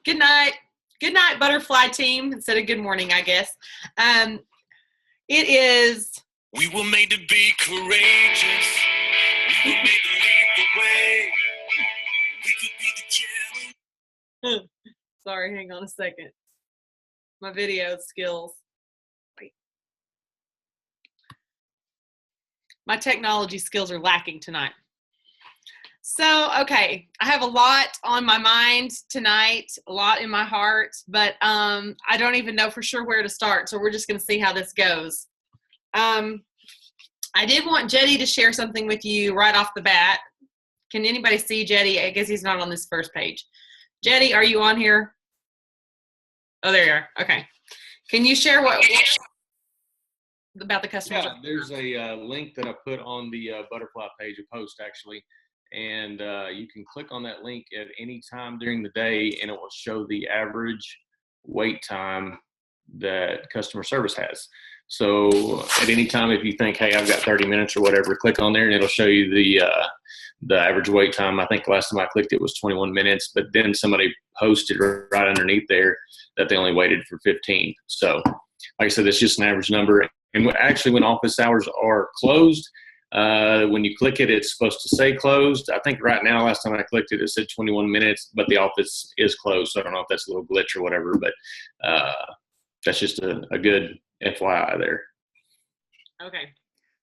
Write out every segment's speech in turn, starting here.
Good night. Good night, butterfly team, instead of good morning, I guess. It is... We were made to be courageous. We were made to lead the way. We could be the challenge. Sorry, hang on a second. My video skills. Wait. My technology skills are lacking tonight. So, okay, I have a lot on my mind tonight, a lot in my heart, but I don't even know for sure where to start, so we're just going to see how this goes. I did want Jetty to share something with you right off the bat. Can anybody see Jetty? I guess he's not on this first page. Jetty, are you on here? Oh, there you are. Okay. Can you share what about the customers? Yeah, there's a link that I put on the butterfly page, a post actually, and you can click on that link at any time during the day, and it will show the average wait time that customer service has. So at any time, if you think, hey, I've got 30 minutes or whatever, click on there and it'll show you the average wait time. I think last time I clicked it was 21 minutes, but then somebody posted right underneath there that they only waited for 15. So like I said, it's just an average number. And actually when office hours are closed, when you click it, it's supposed to say closed. I think right now, last time I clicked it, it said 21 minutes, but the office is closed. So I don't know if that's a little glitch or whatever, but that's just a good FYI there. Okay.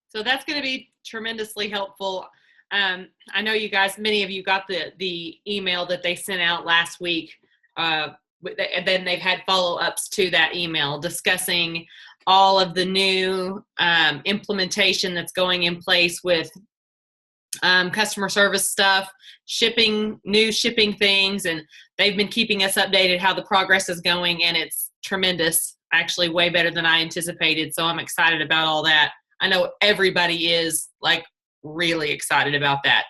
So that's going to be tremendously helpful. I know you guys, many of you got the email that they sent out last week. And then they've had follow-ups to that email discussing all of the new implementation that's going in place with customer service stuff, new shipping things, and they've been keeping us updated how the progress is going, and it's tremendous, actually way better than I anticipated. So I'm excited about all that. I know everybody is like really excited about that.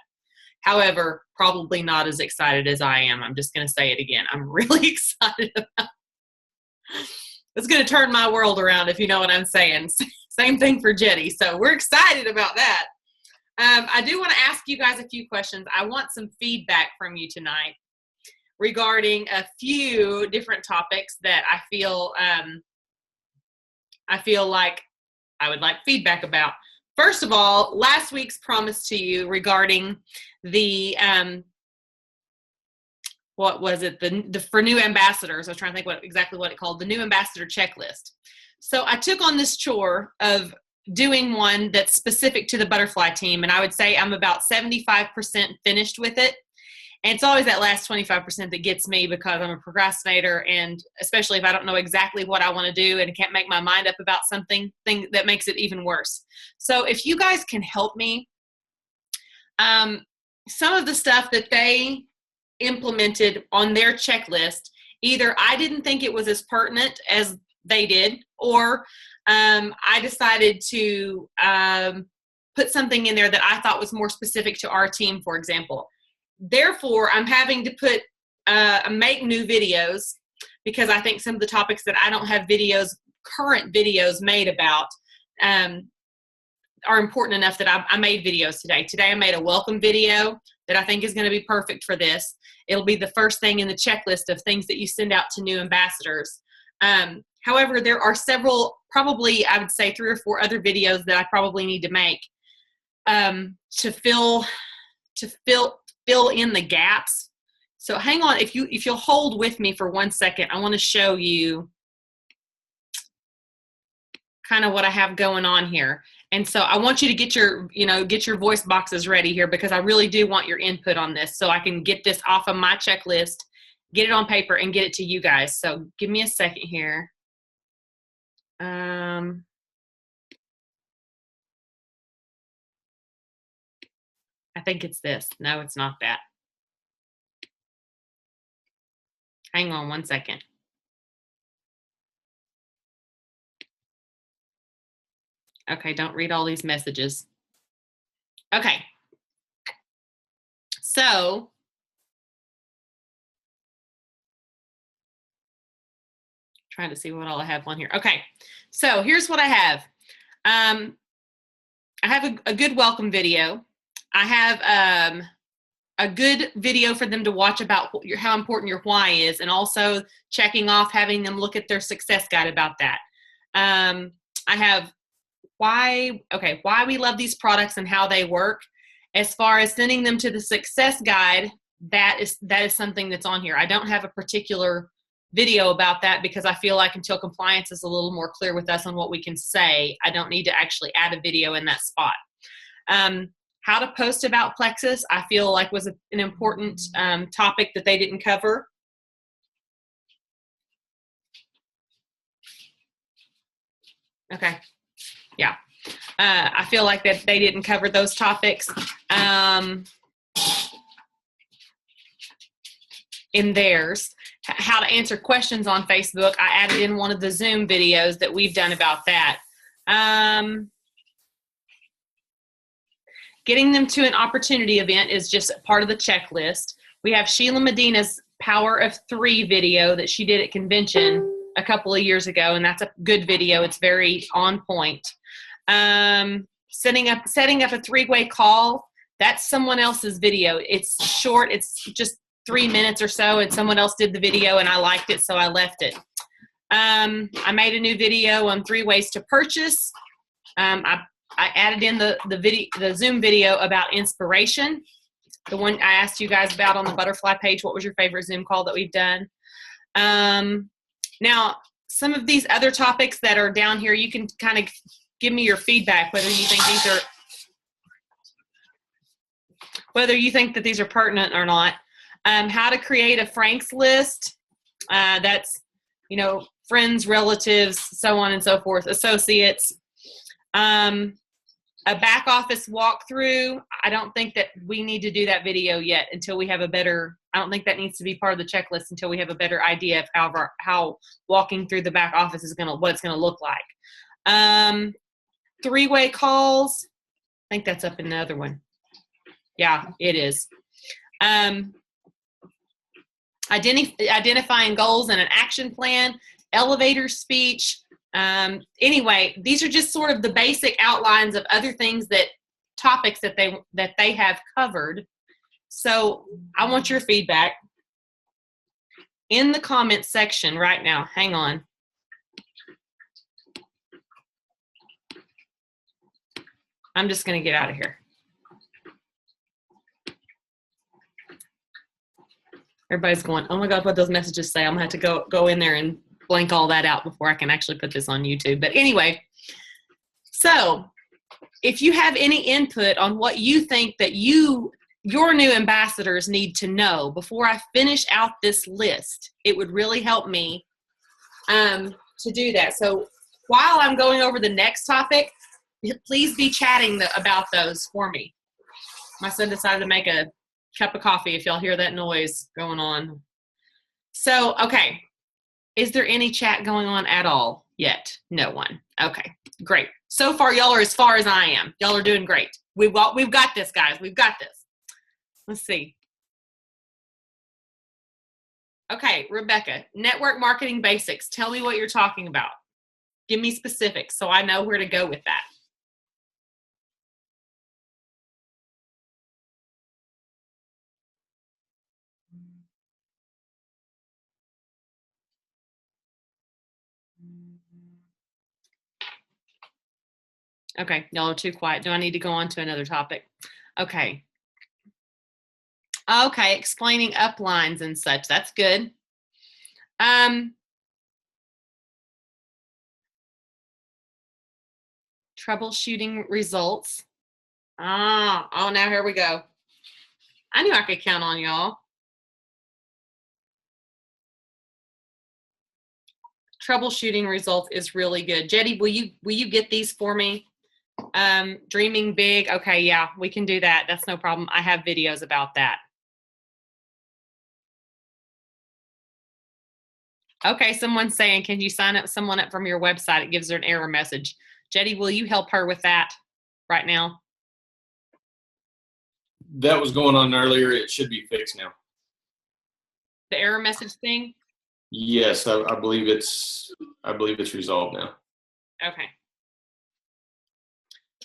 However, probably not as excited as I am. I'm just going to say it again. I'm really excited about it's going to turn my world around, if you know what I'm saying. Same thing for Jetty. So we're excited about that. I do want to ask you guys a few questions. I want some feedback from you tonight regarding a few different topics that I feel like I would like feedback about. First of all, last week's promise to you regarding the what was it? For new ambassadors. I was trying to think exactly what it called, the new ambassador checklist. So I took on this chore of doing one that's specific to the butterfly team, and I would say I'm about 75% finished with it. And it's always that last 25% that gets me, because I'm a procrastinator, and especially if I don't know exactly what I want to do and can't make my mind up about something, that makes it even worse. So if you guys can help me, some of the stuff that they implemented on their checklist, either I didn't think it was as pertinent as they did, or I decided to put something in there that I thought was more specific to our team, for example. Therefore, I'm having to put make new videos, because I think some of the topics that I don't have current videos made about are important enough that I made videos today. Today I made a welcome video that I think is going to be perfect for this. It'll be the first thing in the checklist of things that you send out to new ambassadors. However, there are several, probably I would say 3 or 4 other videos that I probably need to make to fill in the gaps. So hang on, if you'll hold with me for 1 second, I want to show you kind of what I have going on here. And so I want you to get your voice boxes ready here, because I really do want your input on this, so I can get this off of my checklist, get it on paper, and get it to you guys. So give me a second here. I think it's this. No, it's not that. Hang on 1 second. Okay, don't read all these messages. Okay. So, trying to see what all I have on here. Okay, so here's what I have. I have a good welcome video. I have a good video for them to watch about how important your why is, and also checking off, having them look at their success guide about that. I have why we love these products and how they work. As far as sending them to the success guide, that is something that's on here. I don't have a particular video about that because I feel like until compliance is a little more clear with us on what we can say, I don't need to actually add a video in that spot. How to post about Plexus, I feel like was an important topic that they didn't cover. Okay, yeah. I feel like that they didn't cover those topics in theirs. How to answer questions on Facebook, I added in one of the Zoom videos that we've done about that. Getting them to an opportunity event is just part of the checklist. We have Sheila Medina's Power of 3 video that she did at convention a couple of years ago, and that's a good video. It's very on point. Setting up a 3-way call, that's someone else's video. It's short, it's just 3 minutes or so, and someone else did the video and I liked it, so I left it. I made a new video on 3 ways to purchase. I added in the Zoom video about inspiration, the one I asked you guys about on the butterfly page. What was your favorite Zoom call that we've done? Now, some of these other topics that are down here, you can kind of give me your feedback, whether you think that these are pertinent or not. How to create a Frank's list. That's, friends, relatives, so on and so forth, associates. A back office walkthrough. I don't think that we need to do that video yet until we have I don't think that needs to be part of the checklist until we have a better idea of how walking through the back office is what it's going to look like. 3-way calls. I think that's up in the other one. Yeah, it is. Identifying goals and an action plan, elevator speech. Anyway, these are just sort of the basic outlines of other topics that they have covered. So I want your feedback in the comments section right now. Hang on. I'm just going to get out of here. Everybody's going, oh my God, what those messages say? I'm gonna have to go in there and blank all that out before I can actually put this on YouTube. But anyway, so if you have any input on what you think that your new ambassadors need to know before I finish out this list, it would really help me to do that. So while I'm going over the next topic, please be chatting about those for me. My son decided to make a cup of coffee if y'all hear that noise going on. So, okay. Is there any chat going on at all yet? No one. Okay, great. So far, y'all are as far as I am. Y'all are doing great. We've got this, guys. We've got this. Let's see. Okay, Rebecca, network marketing basics. Tell me what you're talking about. Give me specifics so I know where to go with that. Okay, y'all are too quiet. Do I need to go on to another topic? Okay. Okay, explaining uplines and such. That's good. Troubleshooting results. Oh, now here we go. I knew I could count on y'all. Troubleshooting results is really good. Jetty, will you get these for me? Dreaming big. Okay, yeah, we can do that. That's no problem. I have videos about that. Okay, someone's saying, can you sign someone up from your website? It gives her an error message. Jetty, will you help her with that right now? That was going on earlier. It should be fixed now. The error message thing? Yes, I believe it's resolved now. Okay.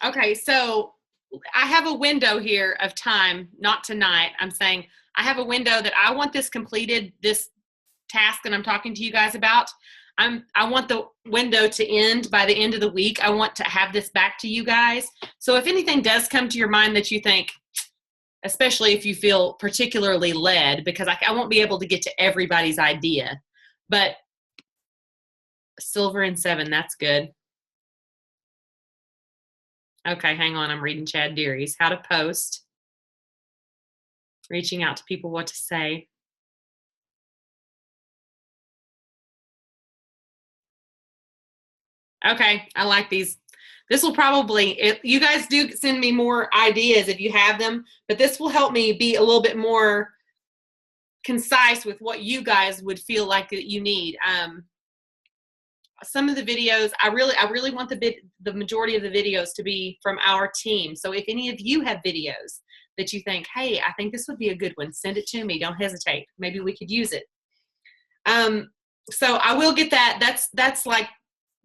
Okay, so I have a window here of time, not tonight. I'm saying I have a window that I want this completed, this task that I'm talking to you guys about. I want the window to end by the end of the week. I want to have this back to you guys. So if anything does come to your mind that you think, especially if you feel particularly led, because I won't be able to get to everybody's idea, but silver and 7, that's good. Okay, hang on. I'm reading Chad Deary's how to post, reaching out to people, what to say. Okay, I like these. This will probably, you guys do send me more ideas if you have them, but this will help me be a little bit more concise with what you guys would feel like that you need. Some of the videos, I really want the majority of the videos to be from our team. So if any of you have videos that you think, hey, I think this would be a good one, send it to me. Don't hesitate. Maybe we could use it. So I will get that. That's like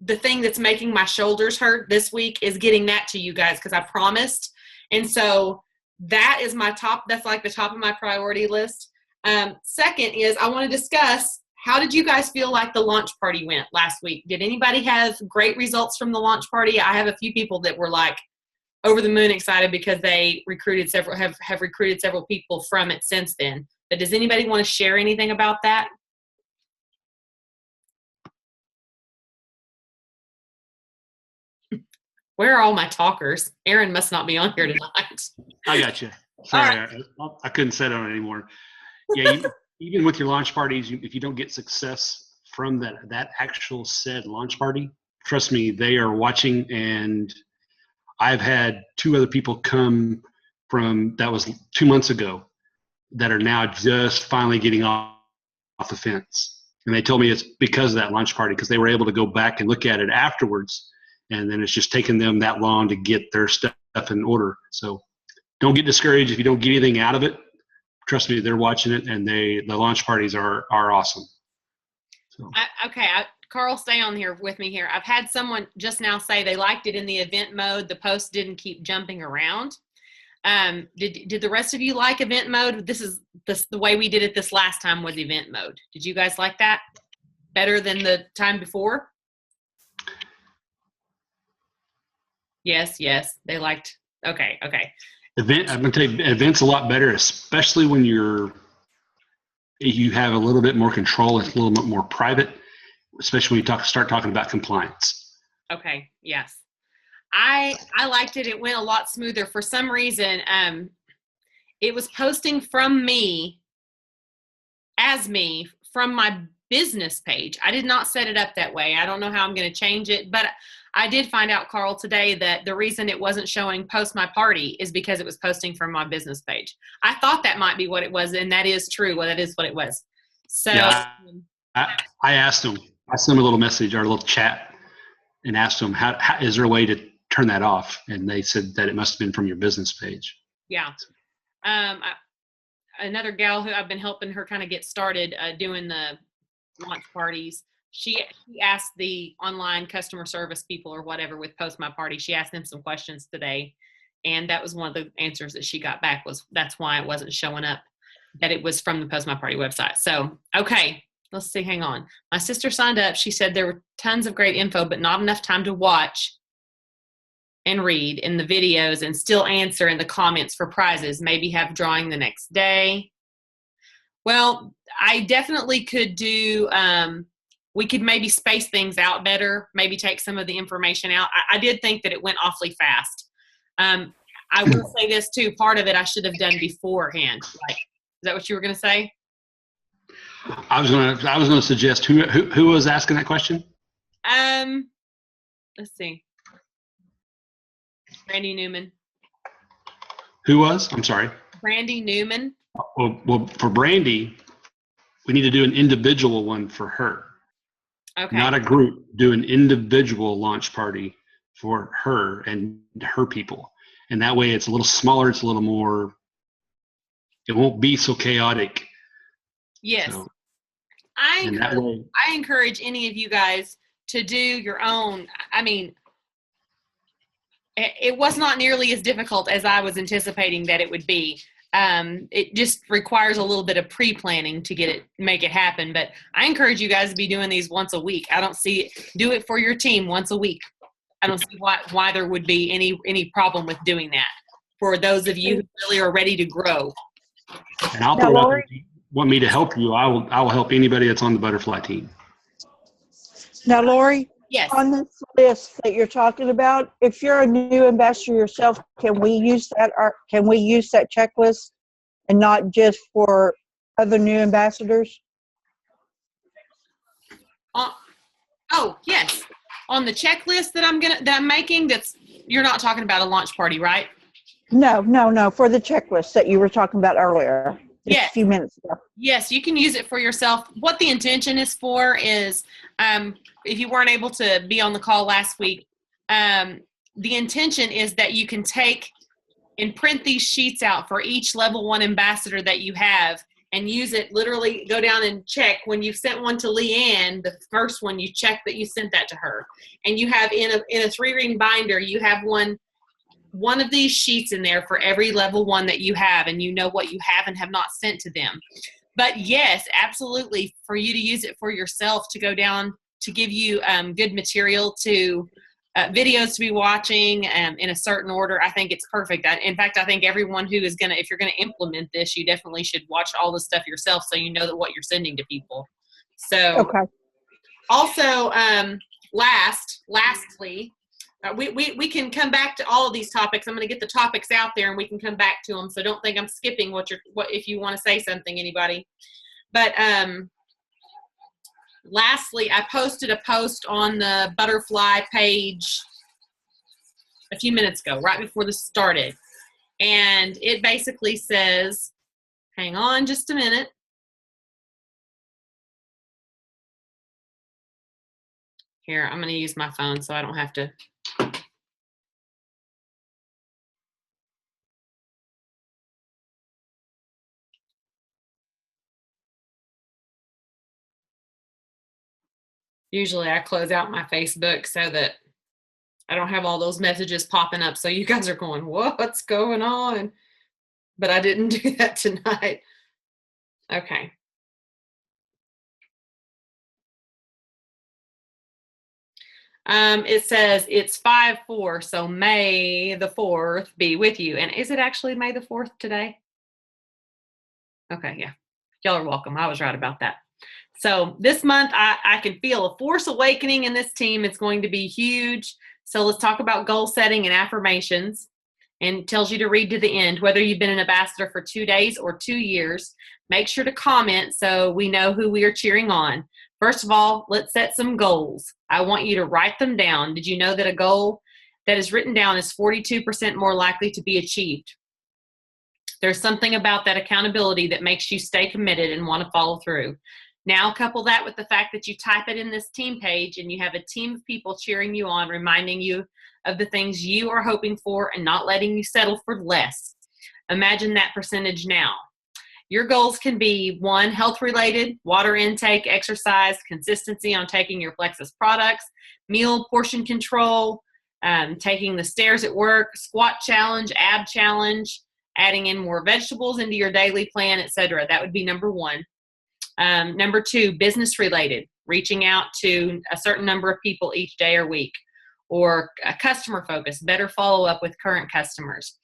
the thing that's making my shoulders hurt this week is getting that to you guys because I promised. And so that is that's like the top of my priority list. Second is I want to discuss, how did you guys feel like the launch party went last week? Did anybody have great results from the launch party? I have a few people that were like over the moon excited because they recruited have recruited several people from it since then. But does anybody want to share anything about that? Where are all my talkers? Aaron must not be on here tonight. I got you. Sorry, I couldn't say it on anymore. Yeah, even with your launch parties, if you don't get success from that actual said launch party, trust me, they are watching. And I've had 2 other people come from, that was 2 months ago, that are now just finally getting off the fence. And they told me it's because of that launch party, because they were able to go back and look at it afterwards. And then it's just taken them that long to get their stuff in order. So don't get discouraged if you don't get anything out of it. Trust me, they're watching it, and the launch parties are awesome. So. Carl, stay on here with me here. I've had someone just now say they liked it in the event mode. The post didn't keep jumping around. Did the rest of you like event mode? This is the way we did it this last time was event mode. Did you guys like that better than the time before? Yes, they liked. Okay. I'm going to tell you, event's a lot better, especially when you have a little bit more control. It's a little bit more private, especially when you start talking about compliance. Okay. Yes, I liked it. It went a lot smoother. For some reason, it was posting from me from my business page. I did not set it up that way. I don't know how I'm going to change it, but I did find out, Carl, today that the reason it wasn't showing post my party is because it was posting from my business page. I thought that might be what it was, and that is true. Well, that is what it was. So yeah, I asked them. I sent them a little message or a little chat and asked them, how is there a way to turn that off? And they said that it must have been from your business page. Yeah. Another gal who I've been helping her kind of get started doing the launch parties, she asked the online customer service people or whatever with Post My Party, she asked them some questions today, and that was one of the answers that she got back was that's why it wasn't showing up, that it was from the Post My Party website. So, okay, let's see, hang on. My sister signed up. She said there were tons of great info, but not enough time to watch and read in the videos and still answer in the comments for prizes. Maybe have drawing the next day. Well, I definitely could do, we could maybe space things out better, maybe take some of the information out. I did think that it went awfully fast. I will say this too, part of it I should have done beforehand. Like, is that what you were going to say? I was going to suggest who was asking that question? Let's see. Brandy Newman. Who was? I'm sorry. Brandy Newman. Well, for Brandy, we need to do an individual one for her. Okay. Not a group. Do an individual launch party for her and her people. And that way it's a little smaller. It's a little more, it won't be so chaotic. Yes. So, I encourage any of you guys to do your own. I mean, it was not nearly as difficult as I was anticipating that it would be. It just requires a little bit of pre-planning to make it happen. But I encourage you guys to be doing these once a week. I don't see it. Do it for your team once a week. I don't see why there would be any problem with doing that for those of you who really are ready to grow. And I'll throw it out there. If you want me to help you, I will help anybody that's on the butterfly team. Now, Lori, Yes. on this list that you're talking about, if you're a new ambassador yourself, can we use that, or can we use that checklist and not just for other new ambassadors? Oh, yes. On the checklist that I'm making, you're not talking about a launch party, right? No, for the checklist that you were talking about earlier, just Yes. a few minutes ago. Yes, you can use it for yourself. What the intention is for is, if you weren't able to be on the call last week, the intention is that you can take and print these sheets out for each level 1 ambassador that you have and use it, literally go down and check. When you sent one to Leanne, the first one, you check that you sent that to her. And you have in a 3-ring binder, you have one of these sheets in there for every level 1 that you have, and you know what you have and have not sent to them. But yes, absolutely, for you to use it for yourself, to go down, to give you good material, to videos to be watching in a certain order. I think it's perfect. In fact, I think everyone who is if you're going to implement this, you definitely should watch all the stuff yourself so you know that what you're sending to people. So Okay. also, lastly, we can come back to all of these topics. I'm going to get the topics out there and we can come back to them. So don't think I'm skipping what if you want to say something, anybody. But lastly, I posted a post on the butterfly page a few minutes ago, right before this started. And it basically says, hang on just a minute. Here, I'm going to use my phone so I don't have to. Usually I close out my Facebook so that I don't have all those messages popping up. So you guys are going, what's going on? But I didn't do that tonight. Okay. It says it's 5/4, so May the 4th be with you. And is it actually May the 4th today? Okay, yeah. Y'all are welcome. I was right about that. So this month, I can feel a force awakening in this team. It's going to be huge. So let's talk about goal setting and affirmations. And it tells you to read to the end, whether you've been an ambassador for 2 days or 2 years. Make sure to comment so we know who we are cheering on. First of all, let's set some goals. I want you to write them down. Did you know that a goal that is written down is 42% more likely to be achieved? There's something about that accountability that makes you stay committed and want to follow through. Now, couple that with the fact that you type it in this team page and you have a team of people cheering you on, reminding you of the things you are hoping for and not letting you settle for less. Imagine that percentage now. Your goals can be 1, health-related, water intake, exercise, consistency on taking your Plexus products, meal portion control, taking the stairs at work, squat challenge, ab challenge, adding in more vegetables into your daily plan, etc. That would be number 1. Number 2, business related, reaching out to a certain number of people each day or week, or customer focus, better follow up with current customers.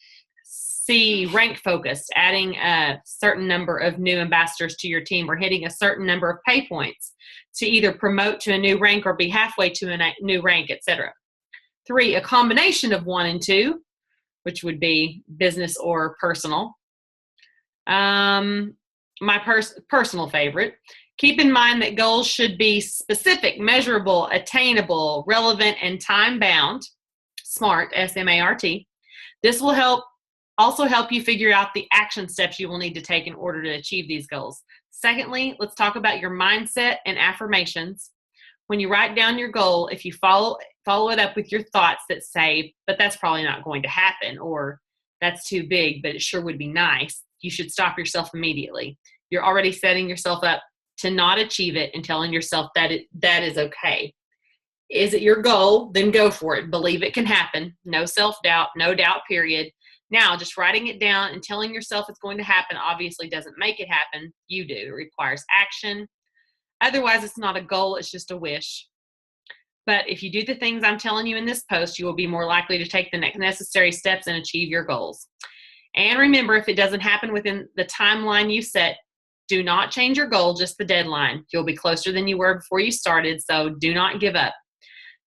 C, rank focused, adding a certain number of new ambassadors to your team or hitting a certain number of pay points to either promote to a new rank or be halfway to a new rank, etc. 3, a combination of 1 and 2, which would be business or personal. My personal favorite, keep in mind that goals should be specific, measurable, attainable, relevant, and time-bound. SMART, S-M-A-R-T. This will also help you figure out the action steps you will need to take in order to achieve these goals. Secondly, let's talk about your mindset and affirmations. When you write down your goal, if you follow it up with your thoughts that say, but that's probably not going to happen, or that's too big, but it sure would be nice, you should stop yourself immediately. You're already setting yourself up to not achieve it and telling yourself that that is okay. Is it your goal? Then go for it. Believe it can happen. No self-doubt, no doubt, period. Now, just writing it down and telling yourself it's going to happen obviously doesn't make it happen. You do. It requires action. Otherwise, it's not a goal. It's just a wish. But if you do the things I'm telling you in this post, you will be more likely to take the necessary steps and achieve your goals. And remember, if it doesn't happen within the timeline you set, do not change your goal, just the deadline. You'll be closer than you were before you started, so do not give up.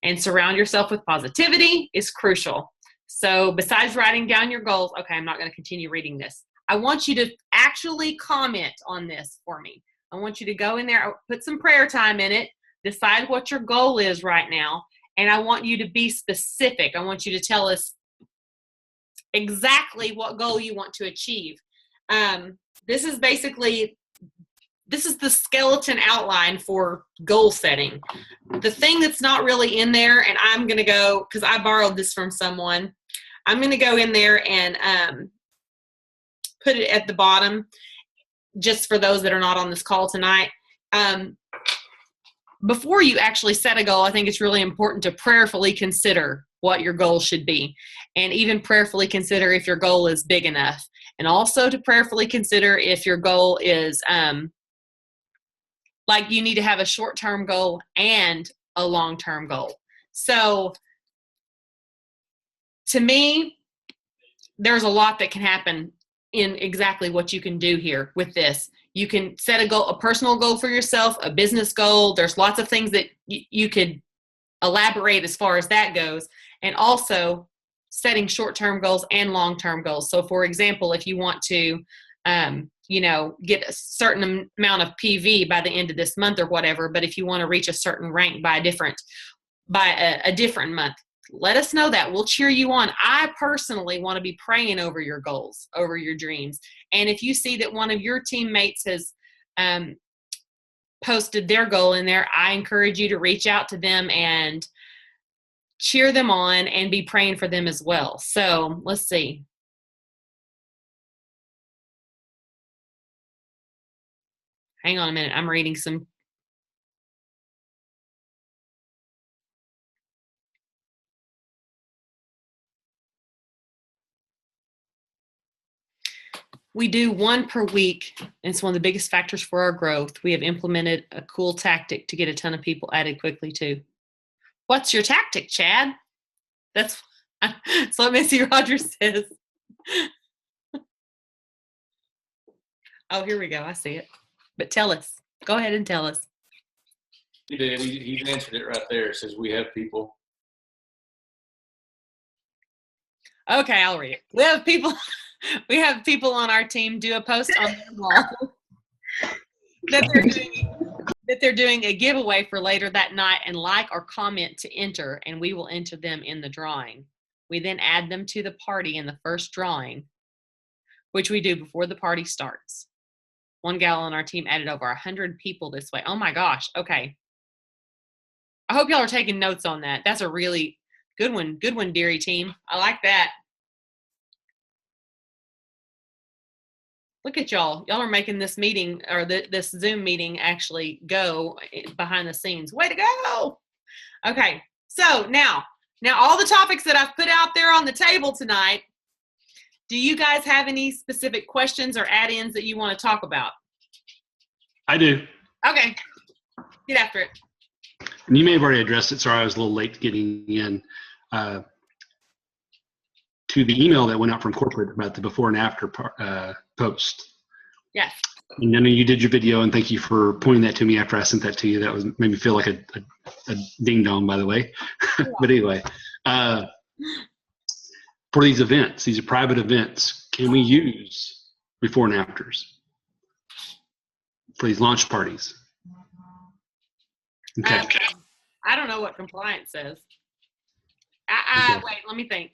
And surround yourself with positivity is crucial. So besides writing down your goals, okay, I'm not going to continue reading this. I want you to actually comment on this for me. I want you to go in there, put some prayer time in it, decide what your goal is right now, and I want you to be specific. I want you to tell us exactly what goal you want to achieve. This is the skeleton outline for goal setting. The thing that's not really in there, and I'm going to go, because I borrowed this from someone, I'm going to go in there and put it at the bottom, just for those that are not on this call tonight. Before you actually set a goal, I think it's really important to prayerfully consider what your goal should be, and even prayerfully consider if your goal is big enough, and also to prayerfully consider if your goal is like you need to have a short-term goal and a long-term goal. So to me, there's a lot that can happen in exactly what you can do here with this. You can set a goal, a personal goal for yourself, a business goal. There's lots of things that you could elaborate as far as that goes, and also setting short-term goals and long-term goals. So for example, if you want to get a certain amount of PV by the end of this month or whatever, but if you want to reach a certain rank by a different month, let us know that. We'll cheer you on. I personally want to be praying over your goals, over your dreams. And if you see that one of your teammates has posted their goal in there, I encourage you to reach out to them and cheer them on and be praying for them as well. So let's see. Hang on a minute. I'm reading some. We do one per week, and it's one of the biggest factors for our growth. We have implemented a cool tactic to get a ton of people added quickly too. What's your tactic, Chad? That's what Missy Rogers says. Oh, here we go. I see it. But tell us. Go ahead and tell us. He did. He's answered it right there. It says we have people. Okay, I'll read it. We have people on our team do a post on their wall that they're doing a giveaway for later that night, and like or comment to enter, and we will enter them in the drawing. We then add them to the party in the first drawing, which we do before the party starts. One gal on our team added over 100 people this way. Oh my gosh. Okay. I hope y'all are taking notes on that. That's a really good one. Good one, Deary team. I like that. Look at y'all. Y'all are making this meeting or this Zoom meeting actually go behind the scenes. Way to go. Okay. So now all the topics that I've put out there on the table tonight, do you guys have any specific questions or add-ins that you want to talk about? I do. Okay. Get after it. And you may have already addressed it. Sorry, I was a little late getting in. To the email that went out from corporate about the before and after post. Yes. And I know you did your video, and thank you for pointing that to me after I sent that to you. That made me feel like a ding dong, by the way. Yeah. But anyway, for these events, these are private events, can we use before and afters for these launch parties? Okay. I don't know what compliance says. Okay. Wait, let me think.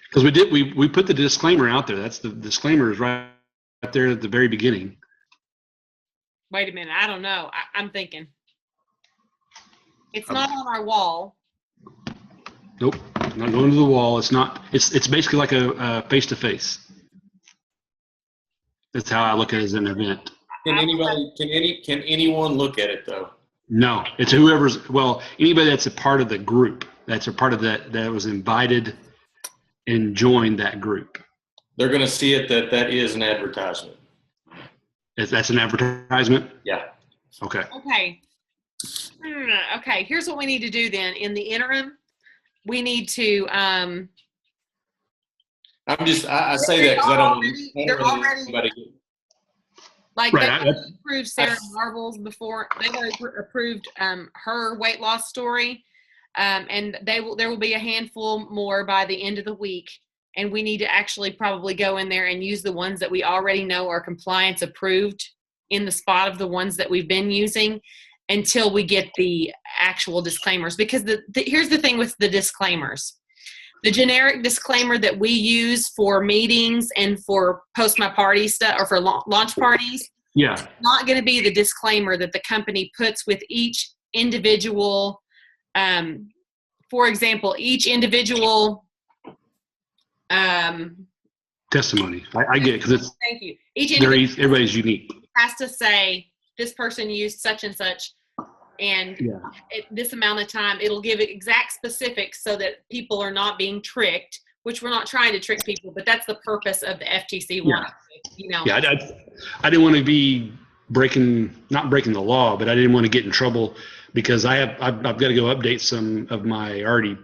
Because we put the disclaimer out there. That's the disclaimer is right there at the very beginning. Wait a minute. I don't know. I'm thinking. It's not on our wall. Nope. Not going to the wall. It's not. It's basically like a face-to-face. That's how I look at it as an event. Can anyone look at it though? No, it's whoever's, well, anybody that's a part of the group, that's a part of that was invited and joined that group. They're going to see it that is an advertisement. That's an advertisement? Yeah. Okay. Okay. Okay, here's what we need to do then. In the interim, we need to, I say that because I don't they're really already- anybody. like, Right, they approved Sarah Marvel's before. They've already approved her weight loss story. And there will be a handful more by the end of the week. And we need to actually probably go in there and use the ones that we already know are compliance approved in the spot of the ones that we've been using until we get the actual disclaimers. Because here's the thing with the disclaimers. The generic disclaimer that we use for meetings and for post my party stuff or for launch parties, Yeah. not going to be the disclaimer that the company puts with each individual. For example, each individual. Testimony. I get it because it's Thank you. Each individual everybody's unique. has to say this person used such and such, and Yeah. this amount of time. It'll give it exact specifics so that people are not being tricked. Which we're not trying to trick people, but that's the purpose of the FTC one. You know. Yeah. I didn't want to be not breaking the law, but I didn't want to get in trouble because I've got to go update some of my already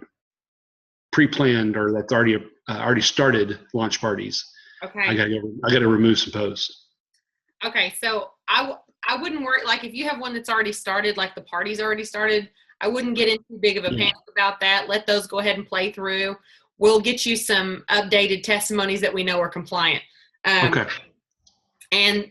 pre-planned or that's already started launch parties. Okay. I got to remove some posts. Okay, so I wouldn't worry, like if you have one that's already started, like the party's already started, I wouldn't get into too big of a panic about that. Let those go ahead and play through. We'll get you some updated testimonies that we know are compliant. Okay. And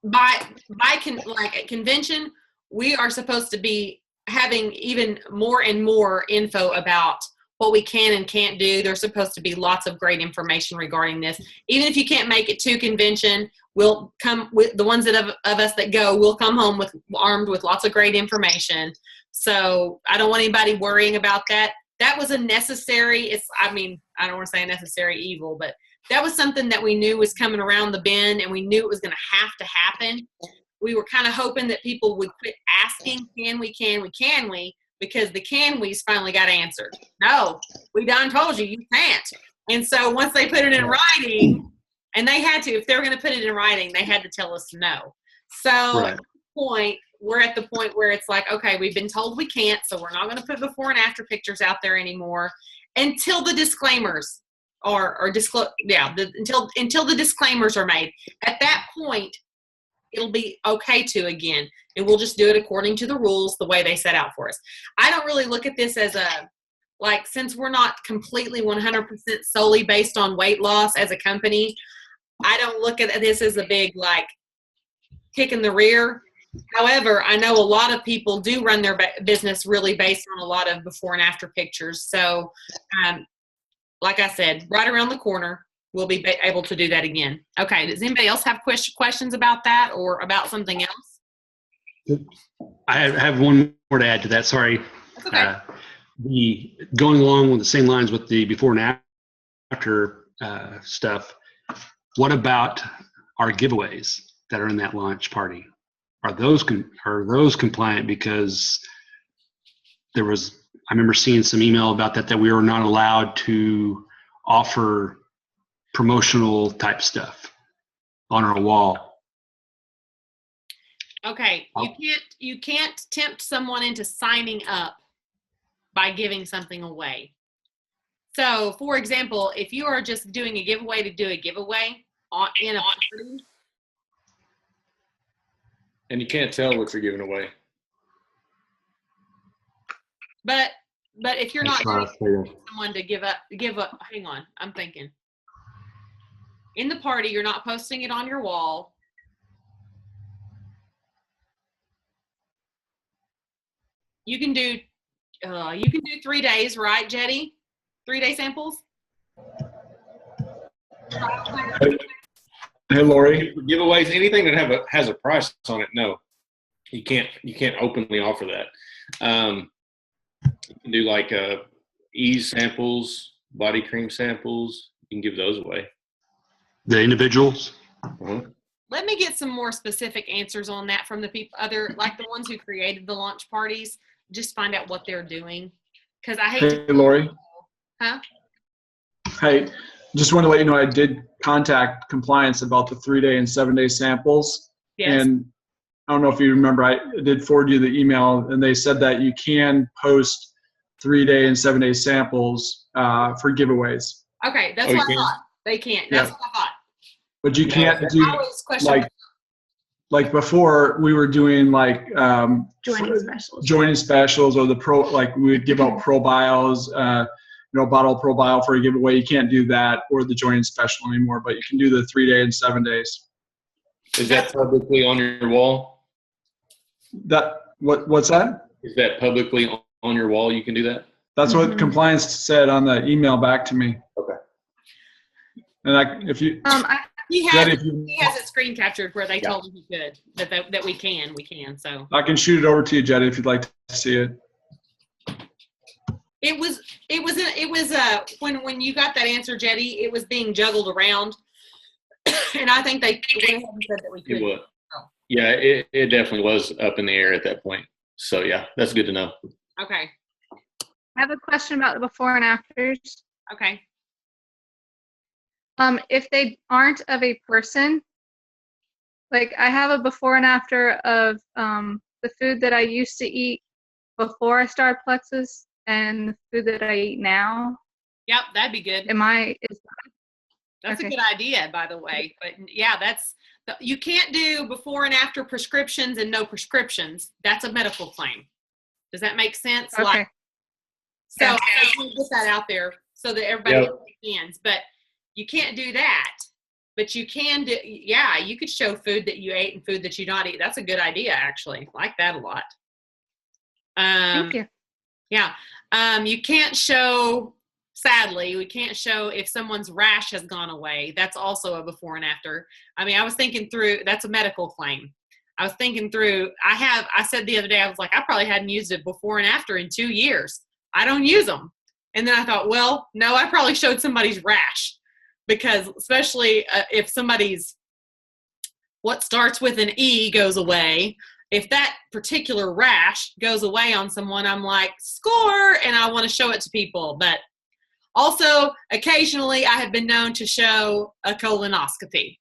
by a convention, we are supposed to be having even more and more info about what we can and can't do. There's supposed to be lots of great information regarding this. Even if you can't make it to convention, we'll come with the ones of us that go, we'll come home armed with lots of great information. So I don't want anybody worrying about that. That was a necessary, I don't want to say a necessary evil, but that was something that we knew was coming around the bend and we knew it was going to have to happen. We were kind of hoping that people would quit asking, can we? Because the can we's finally got answered. No, we done told you can't. And so once they put it in writing, and they had to, if they were going to put it in writing, they had to tell us no. So Right. at this point, we're at the point where it's like, okay, we've been told we can't, so we're not going to put before and after pictures out there anymore until the disclaimers until the disclaimers are made. At that point, it'll be okay to again, and we'll just do it according to the rules, the way they set out for us. I don't really look at this as since we're not completely 100% solely based on weight loss as a company, I don't look at this as a big kick in the rear. However, I know a lot of people do run their business really based on a lot of before and after pictures. So, like I said, right around the corner, we'll be able to do that again. Okay, does anybody else have questions about that or about something else? I have one more to add to that. Sorry. That's okay. Going along with the same lines with the before and after stuff, what about our giveaways that are in that launch party? Are those compliant? Because I remember seeing some email about that we were not allowed to offer promotional type stuff on our wall. Okay, you can't tempt someone into signing up by giving something away. So, for example, if you are just doing a giveaway to do a giveaway in a party, And you can't tell what you're giving away. but if you're not That's doing right. someone to give up, hang on, I'm thinking. In the party, you're not posting it on your wall. You can do 3 days, right, Jetty? 3-day samples? Hey, Lori, giveaways, anything that has a price on it, no. You can't openly offer that. You can do ease samples, body cream samples. You can give those away. The individuals? Uh-huh. let me get some more specific answers on that from the people, like the ones who created the launch parties. Just find out what they're doing, because I hate Hey, to. Lori. Huh? Hey, just want to let you know I did contact compliance about the 3-day and 7-day samples. Yes. And I don't know if you remember, I did forward you the email, and they said that you can post 3-day and 7-day samples for giveaways. Okay, that's Oh, what I you can? thought. They can't. That's Yeah. what I thought. But you can't I do, always question. like before, we were doing like joining specials or the pro, like we would give out pro bios, bottle pro bio for a giveaway. You can't do that or the joining special anymore, but you can do the 3-day and 7 days. Is that publicly on your wall? What's that? Is that publicly on your wall? You can do that? That's what compliance said on the email back to me. Okay. And He Jed, has, if you, he has it screen captured where they Yeah. told him he could, that we can. So I can shoot it over to you, Jed, if you'd like to see it. it was when you got that answer, Jetty, it was being juggled around, and I think they went ahead and said that we It could. was. Oh. Yeah, it definitely was up in the air at that point. So yeah, that's good to know. Okay. I have a question about the before and afters. Okay. If they aren't of a person, like I have a before and after of the food that I used to eat before I started Plexus and the food that I eat now. Yep, that'd be good. Okay. That's a good idea, by the way. But yeah, you can't do before and after prescriptions and no prescriptions. That's a medical claim. Does that make sense? Okay. So I just want to get that out there so that everybody understands. But you can't do that. But you can do, yeah, you could show food that you ate and food that you not eat. That's a good idea, actually. I like that a lot. Thank you. Yeah. You can't show, sadly, we can't show if someone's rash has gone away. That's also a before and after. I mean, I was thinking through, that's a medical claim. I was thinking through, I said the other day, I was like, I probably hadn't used it before and after in 2 years. I don't use them. And then I thought, well, no, I probably showed somebody's rash, because especially if somebody's, what starts with an E goes away, if that particular rash goes away on someone, I'm like, score, and I want to show it to people. But also, occasionally, I have been known to show a colonoscopy.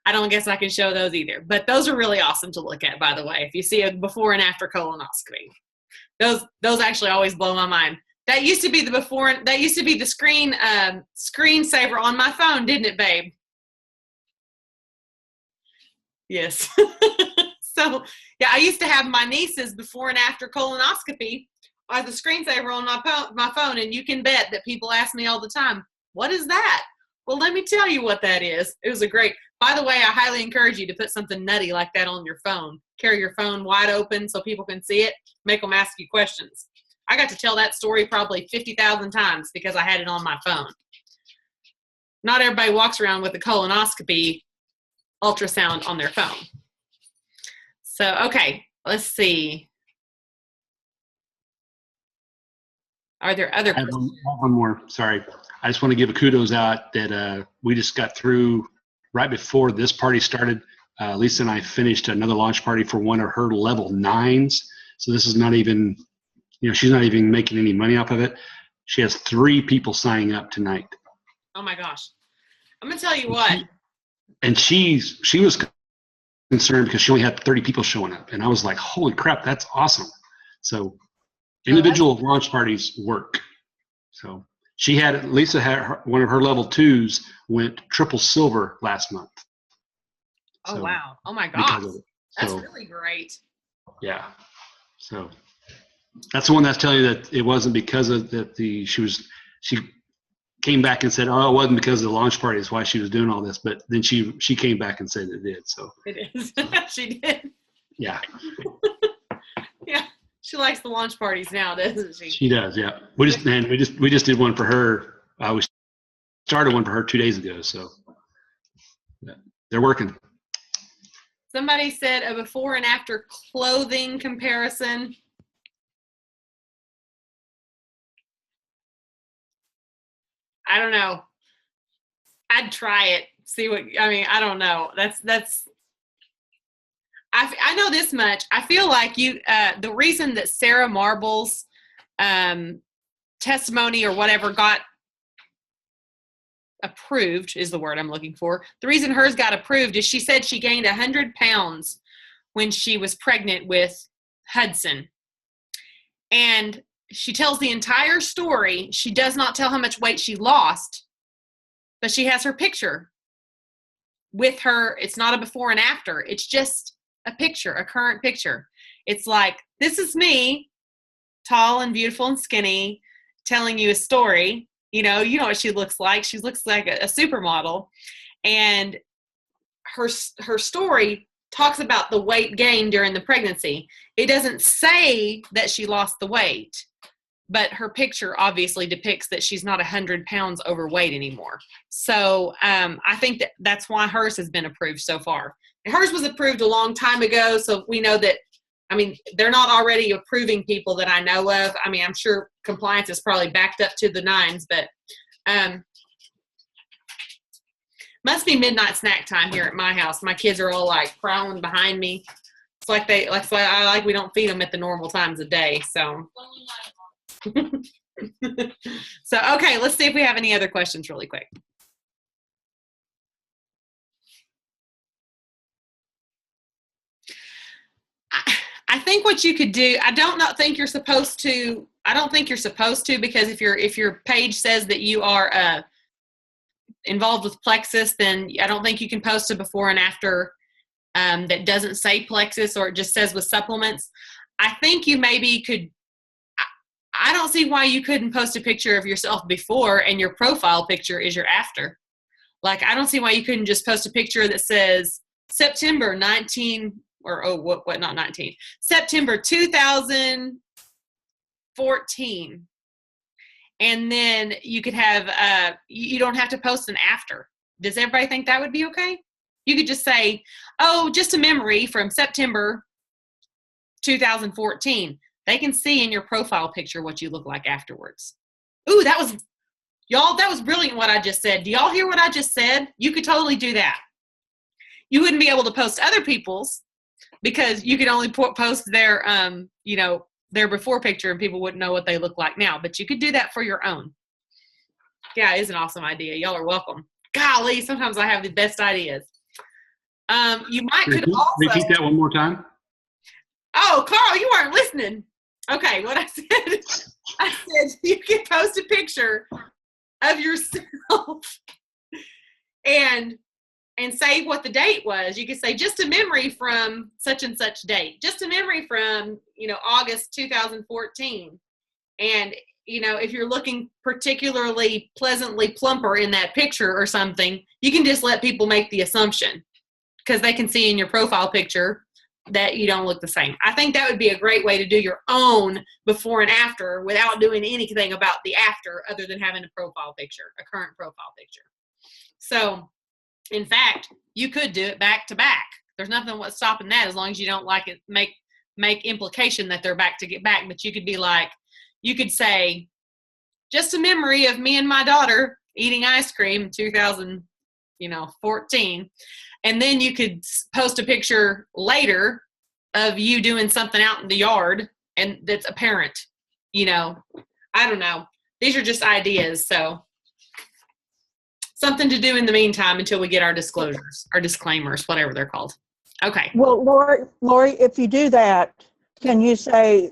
I don't guess I can show those either. But those are really awesome to look at, by the way, if you see a before and after colonoscopy. Those actually always blow my mind. That used to be the before, that used to be the screensaver on my phone, didn't it, babe? Yes. So, yeah, I used to have my niece's before and after colonoscopy as a screensaver on my phone, and you can bet that people ask me all the time, what is that? Well, let me tell you what that is. It was by the way, I highly encourage you to put something nutty like that on your phone. Carry your phone wide open so people can see it. Make them ask you questions. I got to tell that story probably 50,000 times because I had it on my phone. Not everybody walks around with a colonoscopy ultrasound on their phone. So, okay, let's see. Are there other I have one more. Sorry. I just want to give a kudos out that we just got through right before this party started. Lisa and I finished another launch party for one of her level 9s. So this is not even, she's not even making any money off of it. She has 3 people signing up tonight. Oh my gosh. I'm going to tell you what. And she was concerned because she only had 30 people showing up. And I was like, holy crap, that's awesome. So individual launch parties work. So Lisa had one of her level 2s went triple silver last month. Oh, So, wow. Oh my because gosh. of it. That's So, really great. yeah. So that's the one that's telling you that it wasn't because of that she came back and said, oh, it wasn't because of the launch party is why she was doing all this. But then she came back and said it did. So It is. She did. yeah. Yeah. She likes the launch parties now, doesn't she? She does, yeah. We just did one for her. We started one for her 2 days ago, so yeah, they're working. Somebody said a before and after clothing comparison. I don't know. I'd try it. see what, I mean, I don't know. I know this much. I feel like the reason that Sarah Marble's testimony or whatever got approved is the word I'm looking for. The reason hers got approved is she said she gained 100 pounds when she was pregnant with Hudson. And she tells the entire story. She does not tell how much weight she lost, but she has her picture with her. It's not a before and after. It's just a picture, a current picture. It's like, this is me, tall and beautiful and skinny, telling you a story. You know what she looks like. She looks like a supermodel. And her story talks about the weight gain during the pregnancy. It doesn't say that she lost the weight, but her picture obviously depicts that she's not 100 pounds overweight anymore. So I think that's why hers has been approved so far. And hers was approved a long time ago, so we know that, I mean, they're not already approving people that I know of. I mean, I'm sure compliance is probably backed up to the nines, but must be midnight snack time here at my house. My kids are all like prowling behind me. It's like we don't feed them at the normal times of day. So, so okay, let's see if we have any other questions really quick. I think what you could do, I don't think you're supposed to, because if your page says that you are involved with Plexus, then I don't think you can post a before and after that doesn't say Plexus, or it just says with supplements. I think you maybe could, I don't see why you couldn't post a picture of yourself before and your profile picture is your after. Like, I don't see why you couldn't just post a picture that says September 2014. And then you could have, you don't have to post an after. Does everybody think that would be okay? You could just say, oh, just a memory from September 2014. They can see in your profile picture what you look like afterwards. Ooh, that was brilliant what I just said. Do y'all hear what I just said? You could totally do that. You wouldn't be able to post other people's because you could only post their, their before picture and people wouldn't know what they look like now. But you could do that for your own. Yeah, it is an awesome idea. Y'all are welcome. Golly, sometimes I have the best ideas. You could also repeat that one more time. Oh, Carl, you weren't listening. Okay, what I said you can post a picture of yourself and say what the date was. You could say just a memory from such and such date, just a memory from, August 2014. And, if you're looking particularly pleasantly plumper in that picture or something, you can just let people make the assumption because they can see in your profile picture that you don't look the same. I think that would be a great way to do your own before and after without doing anything about the after other than having a profile picture, a current profile picture. So, in fact, you could do it back to back. There's nothing what's stopping that as long as you don't like it, make implication that they're back to get back. But you could be like, you could say, just a memory of me and my daughter eating ice cream in 2014. And then you could post a picture later of you doing something out in the yard and that's apparent, I don't know. These are just ideas. So something to do in the meantime until we get our disclosures, our disclaimers, whatever they're called. Okay. Well, Lori, if you do that, can you say,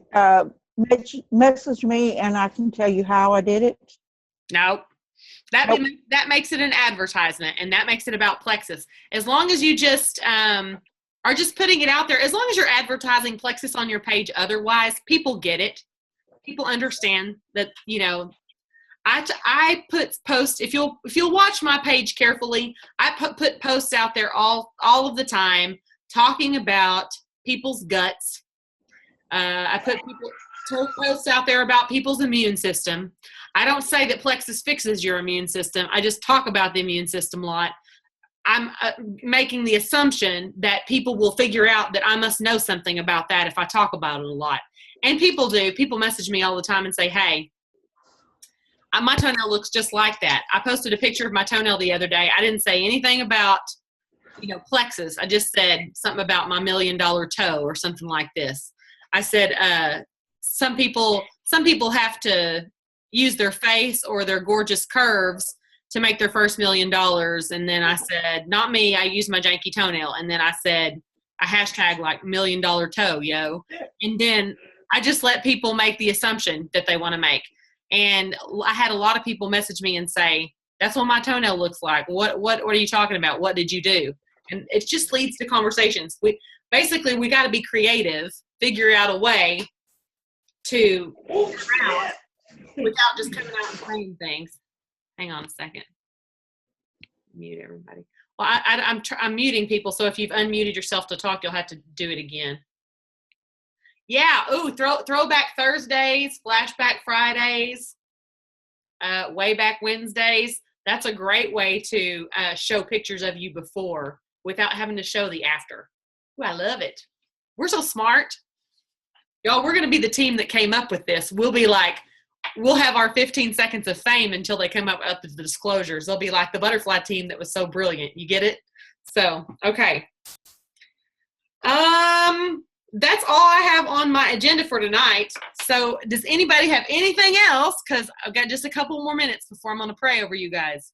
message me and I can tell you how I did it? No. That makes it an advertisement, and that makes it about Plexus. As long as you just are just putting it out there, as long as you're advertising Plexus on your page otherwise, people get it. People understand that, I put posts, if you'll watch my page carefully, I put posts out there all of the time talking about people's guts. I put posts out there about people's immune system. I don't say that Plexus fixes your immune system. I just talk about the immune system a lot. I'm making the assumption that people will figure out that I must know something about that if I talk about it a lot. And people do. People message me all the time and say, hey, my toenail looks just like that. I posted a picture of my toenail the other day. I didn't say anything about, plexus. I just said something about my $1 million toe or something like this. I said, some people have to use their face or their gorgeous curves to make their first $1 million. And then I said, not me, I use my janky toenail. And then I said a hashtag like $1 million toe, yo. And then I just let people make the assumption that they want to make. And I had a lot of people message me and say, that's what my toenail looks like. What are you talking about? What did you do? And it just leads to conversations. We got to be creative, figure out a way to without just coming out and saying things. Hang on a second. Mute everybody. Well, I'm muting people, so if you've unmuted yourself to talk, you'll have to do it again. Yeah. Ooh, throwback Thursdays, flashback Fridays, way back Wednesdays. That's a great way to show pictures of you before without having to show the after. Ooh, I love it. We're so smart. Y'all, we're going to be the team that came up with this. We'll have our 15 seconds of fame until they come up with the disclosures. They'll be like the butterfly team that was so brilliant. You get it? So, okay. That's all I have on my agenda for tonight. So does anybody have anything else? Because I've got just a couple more minutes before I'm going to pray over you guys.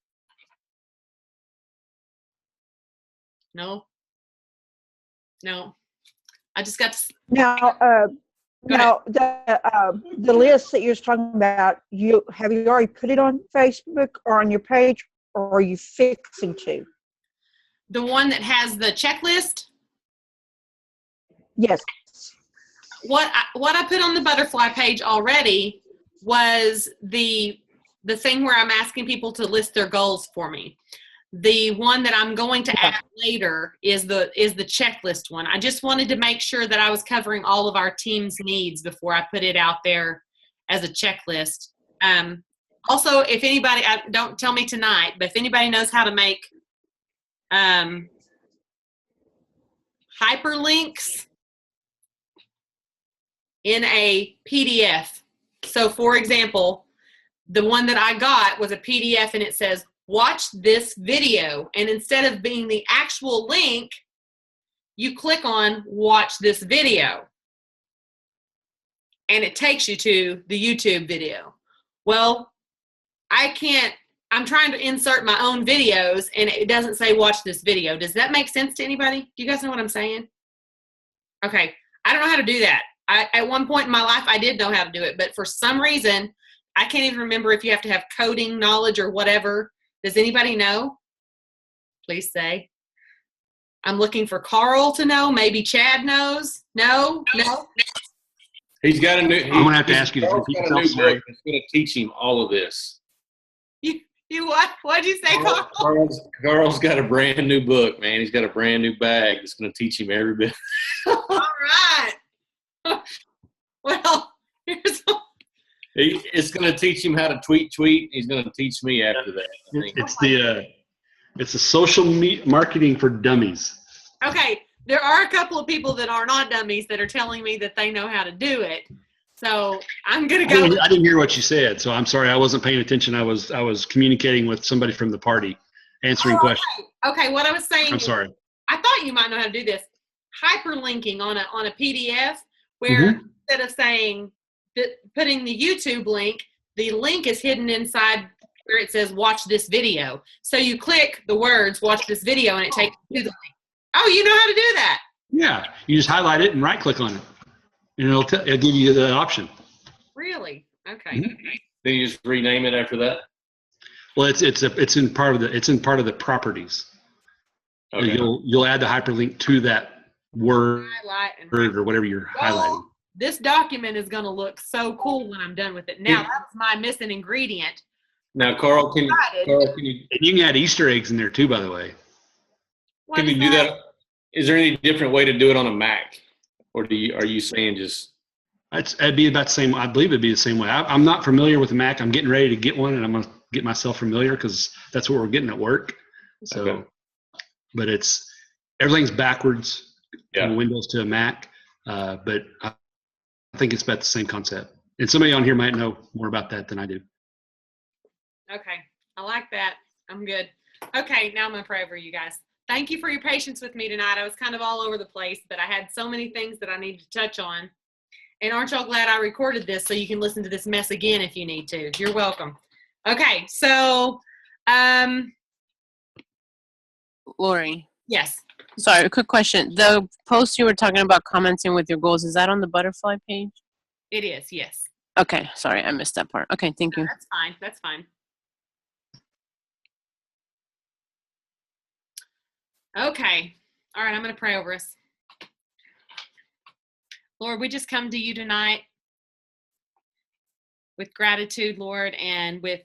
No? I just got to... Now, the list that you're talking about, have you already put it on Facebook or on your page, or are you fixing to? The one that has the checklist? Yes. What I put on the butterfly page already was the thing where I'm asking people to list their goals for me. The one that I'm going to add later is the checklist one. I just wanted to make sure that I was covering all of our team's needs before I put it out there as a checklist. Also, if anybody, don't tell me tonight, but if anybody knows how to make hyperlinks in a PDF. So, for example, the one that I got was a PDF and it says, watch this video. And instead of being the actual link, you click on watch this video. And it takes you to the YouTube video. Well, I'm trying to insert my own videos and it doesn't say watch this video. Does that make sense to anybody? Do you guys know what I'm saying? Okay. I don't know how to do that. At one point in my life, I did know how to do it, but for some reason, I can't even remember if you have to have coding knowledge or whatever. Does anybody know? Please say. I'm looking for Carl to know. Maybe Chad knows. No. He's got a new. I'm gonna have to ask you to repeat yourself. Sorry. It's going to teach him all of this. You what? What'd you say, Carl? Carl's got a brand new book, man. He's got a brand new bag that's going to teach him every bit. All right. Well, here's. It's going to teach him how to tweet. He's going to teach me after that. I think. It's a social marketing for dummies. Okay, there are a couple of people that are not dummies that are telling me that they know how to do it. So I'm going to go. I didn't hear what you said, so I'm sorry. I wasn't paying attention. I was communicating with somebody from the party, answering questions. Okay, what I was saying. I'm sorry. I thought you might know how to do this. Hyperlinking on a PDF where instead of saying putting the YouTube link, the link is hidden inside where it says watch this video. So you click the words watch this video and it takes you to the link. Oh, you know how to do that? Yeah, you just highlight it and right click on it, and it'll give you the option. Really? Okay. Then you just rename it after that. Well, it's in part of the properties. Okay. You'll add the hyperlink to that word or whatever you're highlighting. This document is going to look so cool when I'm done with it. Now, that's my missing ingredient. Now, Carl, can you? And you can add Easter eggs in there too, by the way. Can you do that? Is there any different way to do it on a Mac, or are you saying just? It'd be about the same. I believe it'd be the same way. I'm not familiar with the Mac. I'm getting ready to get one, and I'm going to get myself familiar because that's what we're getting at work. So, okay. But everything's backwards from Windows to a Mac. But I think it's about the same concept. And somebody on here might know more about that than I do. Okay. I like that. I'm good. Okay. Now I'm going to pray over you guys. Thank you for your patience with me tonight. I was kind of all over the place, but I had so many things that I needed to touch on. And aren't y'all glad I recorded this so you can listen to this mess again if you need to? You're welcome. Okay. So, Lori, yes. sorry, a quick question. The post you were talking about commenting with your goals, is that on the butterfly page? It is. Yes. Okay, sorry, I missed that part. Okay, thank you. That's fine. That's fine. Okay. All right. I'm going to pray over us. Lord, we just come to you tonight with gratitude, Lord, and with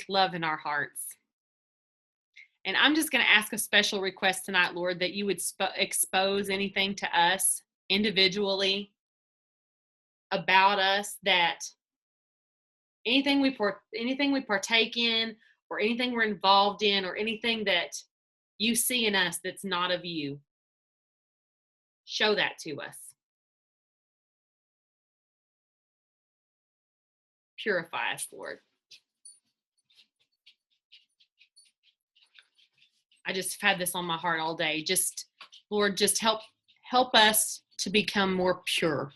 love in our hearts. And I'm just going to ask a special request tonight, Lord, that you would expose anything to us individually about us, that anything we partake in, or anything we're involved in, or anything that you see in us that's not of you. Show that to us. Purify us, Lord. I just have had this on my heart all day. Just, Lord, just help us to become more pure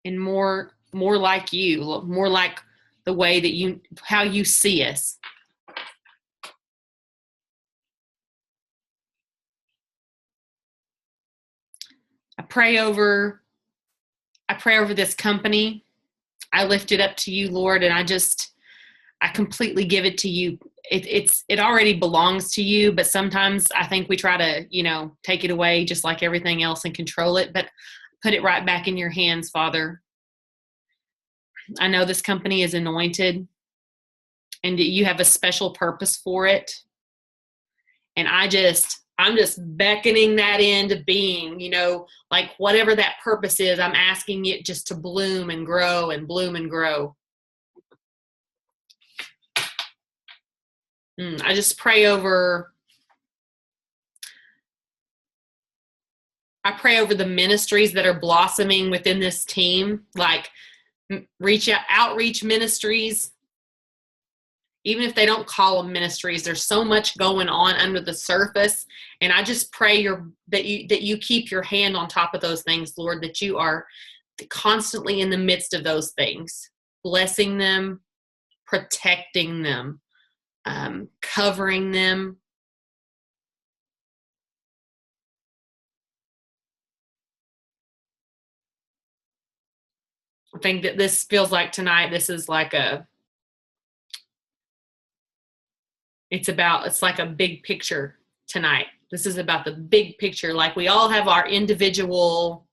and more like you, more like the way that how you see us. I pray over this company. I lift it up to you, Lord, and I completely give it to you. It already belongs to you, but sometimes I think we try to, take it away just like everything else and control it, but put it right back in your hands, Father. I know this company is anointed and you have a special purpose for it. And I'm just beckoning that into being, like whatever that purpose is, I'm asking it just to bloom and grow and bloom and grow. I just pray over the ministries that are blossoming within this team, like outreach ministries. Even if they don't call them ministries, there's so much going on under the surface. And I just pray that you keep your hand on top of those things, Lord, that you are constantly in the midst of those things, blessing them, protecting them, covering them. I think that this feels like tonight, this is like it's like a big picture tonight. This is about the big picture. Like we all have our individual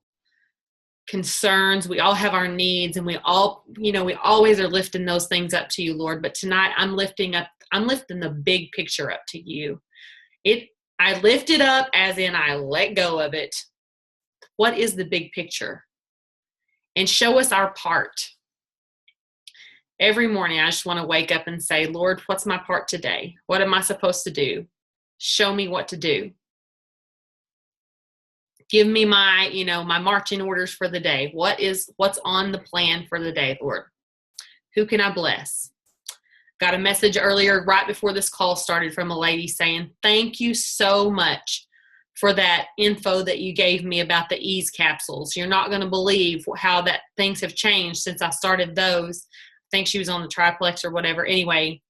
concerns. We all have our needs, and we always are lifting those things up to you, Lord. But tonight I'm lifting the big picture up to you. I lift it up as in I let go of it. What is the big picture? And show us our part. Every morning, I just want to wake up and say, Lord, what's my part today? What am I supposed to do? Show me what to do. Give me my marching orders for the day. What's on the plan for the day, Lord? Who can I bless? Got a message earlier right before this call started from a lady saying, thank you so much for that info that you gave me about the ease capsules. You're not going to believe how that things have changed since I started those. I think she was on the triplex or whatever. Anyway,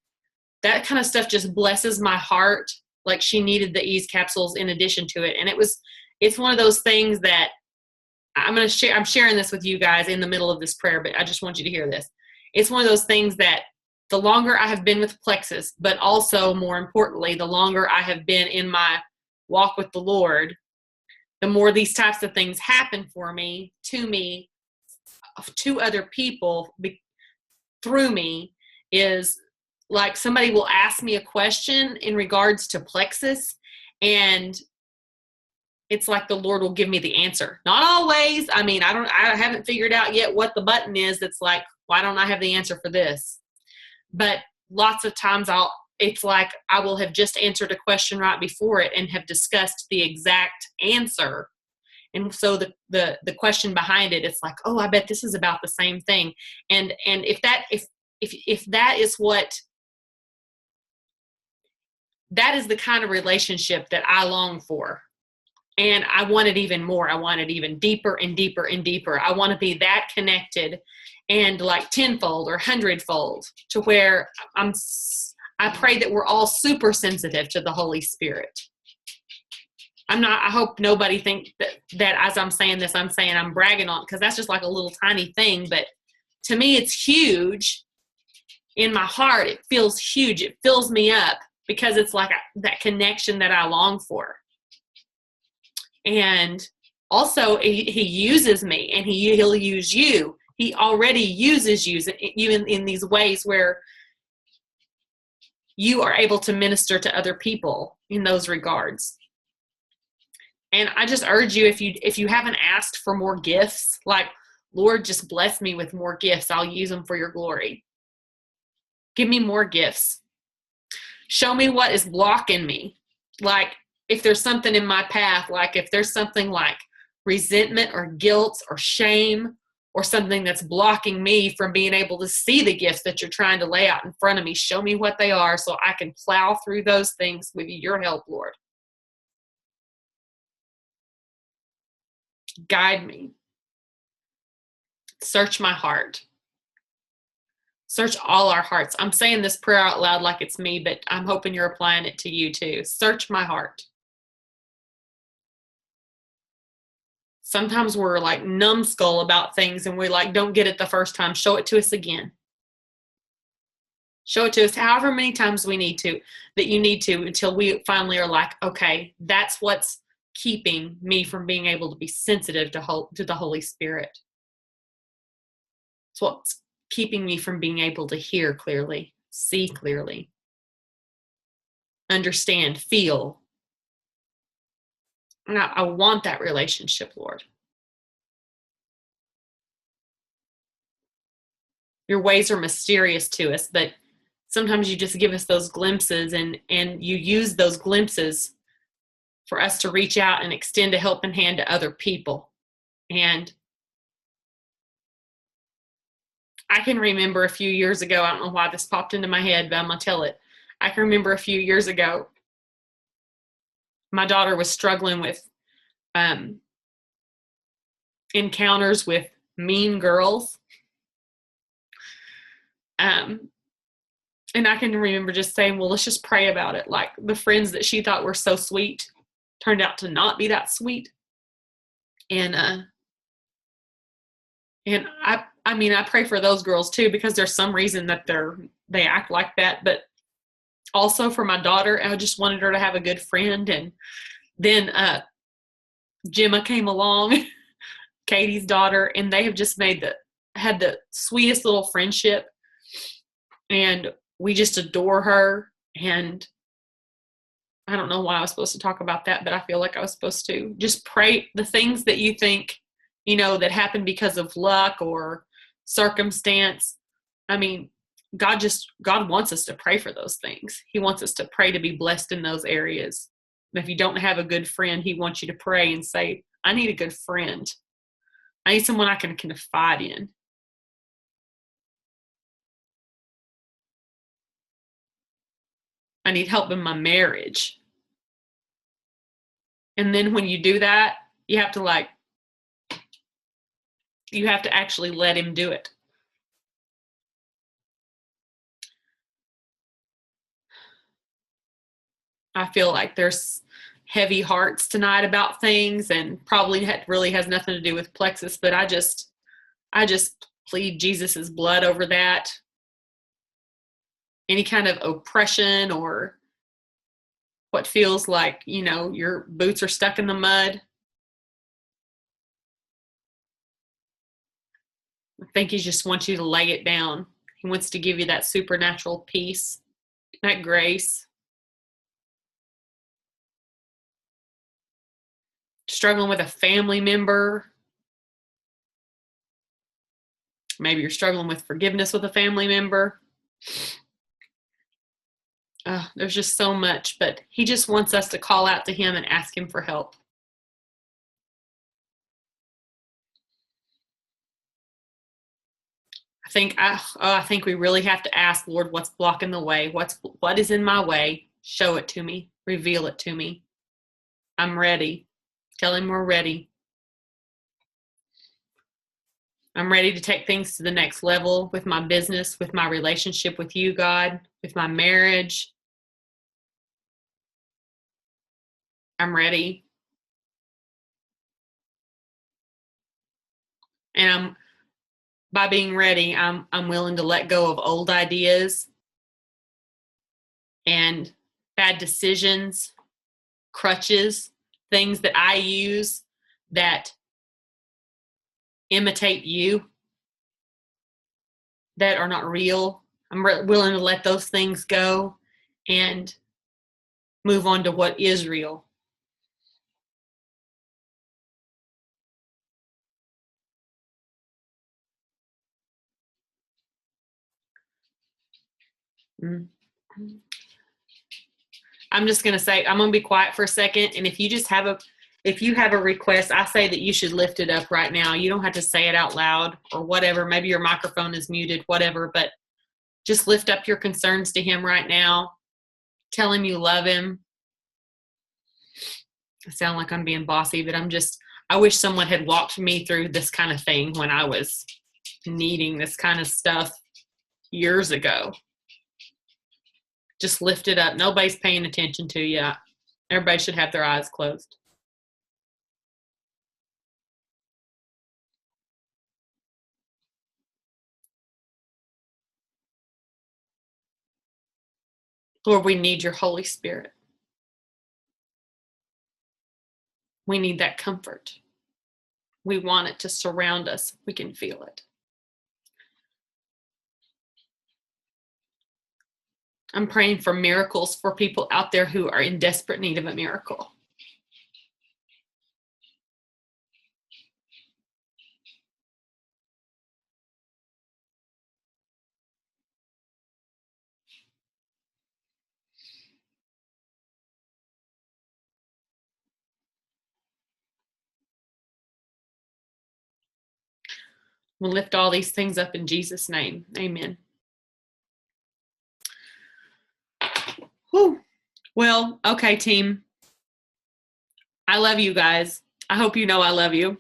that kind of stuff just blesses my heart. Like she needed the ease capsules in addition to it. And it's one of those things that I'm sharing this with you guys in the middle of this prayer, but I just want you to hear this. It's one of those things that the longer I have been with Plexus, but also more importantly, the longer I have been in my walk with the Lord, the more these types of things happen for me, to other people, through me, is like somebody will ask me a question in regards to Plexus, and it's like the Lord will give me the answer. Not always. I mean, I haven't figured out yet what the button is that's like, why don't I have the answer for this? But lots of times it's like I will have just answered a question right before it and have discussed the exact answer. And so the question behind it, it's like, oh, I bet this is about the same thing. And if that is what, that is the kind of relationship that I long for. And I want it even more. I want it even deeper and deeper and deeper. I want to be that connected and like tenfold or hundredfold to where I pray that we're all super sensitive to the Holy Spirit. I hope nobody think that as I'm saying this, I'm saying I'm bragging on, because that's just like a little tiny thing. But to me, it's huge. In my heart, it feels huge. It fills me up because it's like that connection that I long for. And also he uses me, and he'll use you. He already uses you in these ways where you are able to minister to other people in those regards. And I just urge you, if you haven't asked for more gifts, like, Lord, just bless me with more gifts. I'll use them for your glory. Give me more gifts. Show me what is blocking me. Like, if there's something in my path, like if there's something like resentment or guilt or shame or something that's blocking me from being able to see the gifts that you're trying to lay out in front of me, show me what they are so I can plow through those things with your help, Lord. Guide me. Search my heart. Search all our hearts. I'm saying this prayer out loud like it's me, but I'm hoping you're applying it to you too. Search my heart. Sometimes we're like numbskull about things and we like don't get it the first time. Show it to us again. Show it to us however many times we need to, that you need to, until we finally are like, okay, that's what's keeping me from being able to be sensitive to the Holy Spirit. It's what's keeping me from being able to hear clearly, see clearly, understand, feel. And I want that relationship, Lord. Your ways are mysterious to us, but sometimes you just give us those glimpses, and you use those glimpses for us to reach out and extend a helping hand to other people. And I can remember a few years ago, I don't know why this popped into my head, but I'm going to tell it. I can remember a few years ago, my daughter was struggling with encounters with mean girls. And I can remember just saying, well, let's just pray about it. Like, the friends that she thought were so sweet turned out to not be that sweet. And I mean, I pray for those girls too, because there's some reason that they act like that. But also for my daughter, I just wanted her to have a good friend. And then Gemma came along, Katie's daughter, and they have just had the sweetest little friendship. And we just adore her. And I don't know why I was supposed to talk about that, but I feel like I was supposed to. Just pray the things that you think, that happen because of luck or circumstance. I mean, God wants us to pray for those things. He wants us to pray to be blessed in those areas. And if you don't have a good friend, he wants you to pray and say, I need a good friend. I need someone I can confide in. I need help in my marriage. And then when you do that, you have to actually let him do it. I feel like there's heavy hearts tonight about things, and probably really has nothing to do with Plexus, but I just plead Jesus's blood over that. Any kind of oppression or what feels like, your boots are stuck in the mud. I think he just wants you to lay it down. He wants to give you that supernatural peace, that grace. Struggling with a family member. Maybe you're struggling with forgiveness with a family member. There's just so much, but he just wants us to call out to him and ask him for help. I think we really have to ask, Lord, what's blocking the way? What is in my way? Show it to me. Reveal it to me. I'm ready. Tell him we're ready. I'm ready to take things to the next level with my business, with my relationship with you, God, with my marriage. I'm ready. And by being ready, I'm willing to let go of old ideas and bad decisions, crutches, things that I use that imitate you, that are not real. I'm willing to let those things go and move on to what is real. I'm just going to say, I'm going to be quiet for a second. And if you have a request, I say that you should lift it up right now. You don't have to say it out loud or whatever. Maybe your microphone is muted, whatever, but just lift up your concerns to him right now. Tell him you love him. I sound like I'm being bossy, but I wish someone had walked me through this kind of thing when I was needing this kind of stuff years ago. Just lift it up. Nobody's paying attention to you. Everybody should have their eyes closed. Lord, we need your Holy Spirit. We need that comfort. We want it to surround us. We can feel it. I'm praying for miracles for people out there who are in desperate need of a miracle. We'll lift all these things up in Jesus' name. Amen. Whew. Well, okay, team. I love you guys. I hope you know I love you.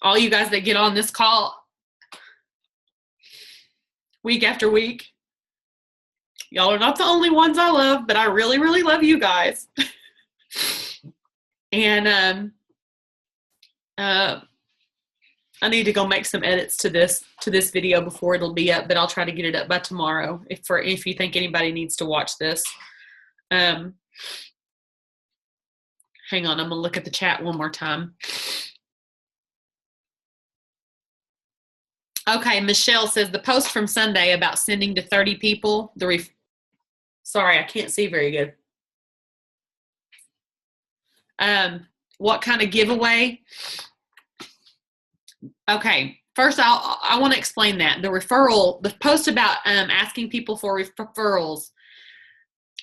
All you guys that get on this call week after week. Y'all are not the only ones I love, but I really, really love you guys. And I need to go make some edits to this video before it'll be up, but I'll try to get it up by tomorrow if you think anybody needs to watch this. Hang on, I'm gonna look at the chat one more time. Okay, Michelle says the post from Sunday about sending to 30 people. Sorry, I can't see very good. What kind of giveaway? Okay, first I want to explain that. The post about asking people for referrals,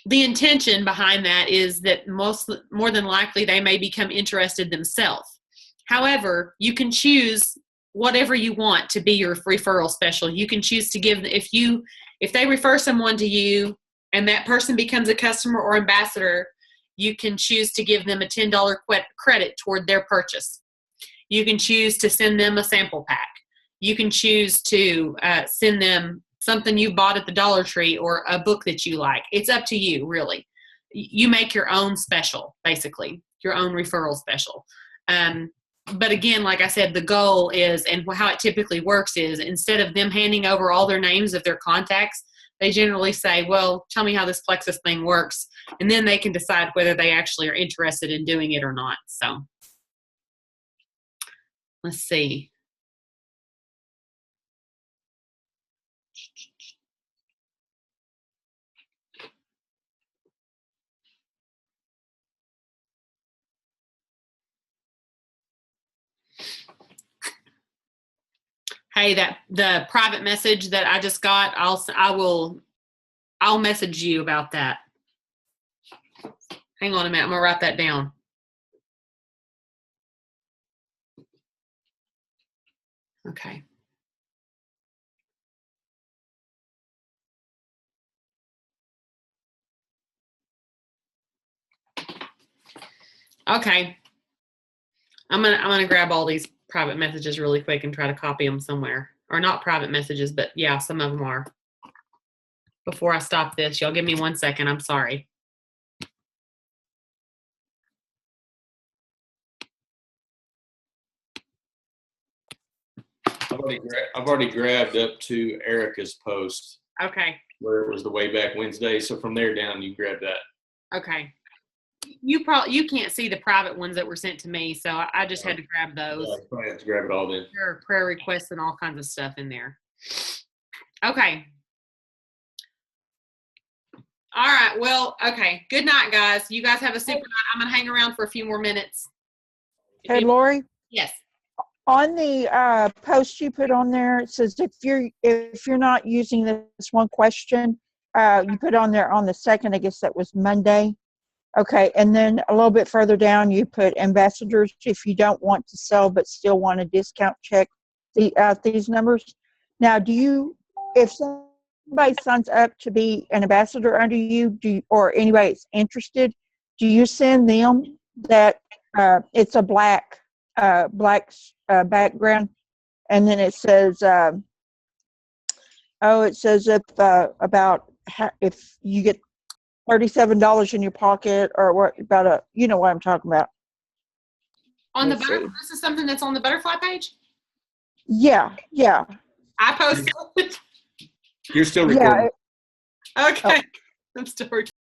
the intention behind that is that more than likely they may become interested themselves. However, you can choose whatever you want to be your referral special. You can choose to give, if they refer someone to you and that person becomes a customer or ambassador, you can choose to give them a $10 credit toward their purchase. You can choose to send them a sample pack. You can choose to send them something you bought at the Dollar Tree or a book that you like. It's up to you, really. You make your own special, basically, your own referral special. But again, like I said, the goal is, and how it typically works is, instead of them handing over all their names of their contacts, they generally say, well, tell me how this Plexus thing works. And then they can decide whether they actually are interested in doing it or not. So let's see. Hey, the private message that I just got, I'll message you about that. Hang on a minute, I'm gonna write that down. Okay. Okay. I'm gonna grab all these private messages really quick and try to copy them somewhere. Or not private messages, but yeah, some of them are. Before I stop this, y'all give me 1 second. I'm sorry. I've already grabbed up to Erica's post Okay. where it was the way back Wednesday. So from there down, you grab that. Okay. You can't see the private ones that were sent to me, so I just had to grab those. Yeah, probably have to grab it all then. There are prayer requests and all kinds of stuff in there. Okay. All right. Well, okay. Good night, guys. You guys have a super night. I'm going to hang around for a few more minutes. Hey, Lori, Yes. on the post you put on there, it says if you're not using this one question, you put on there on the 2nd, I guess that was Monday. Okay, and then a little bit further down, you put ambassadors if you don't want to sell but still want a discount, check these numbers. Now, if somebody signs up to be an ambassador under you, or anybody's interested, do you send them that it's a black background, and then it says, if you get $37 in your pocket, or what about you know what I'm talking about. On the Let's see. this is something that's on the butterfly page? Yeah. I posted it. You're still recording. Yeah. Okay. I'm still recording.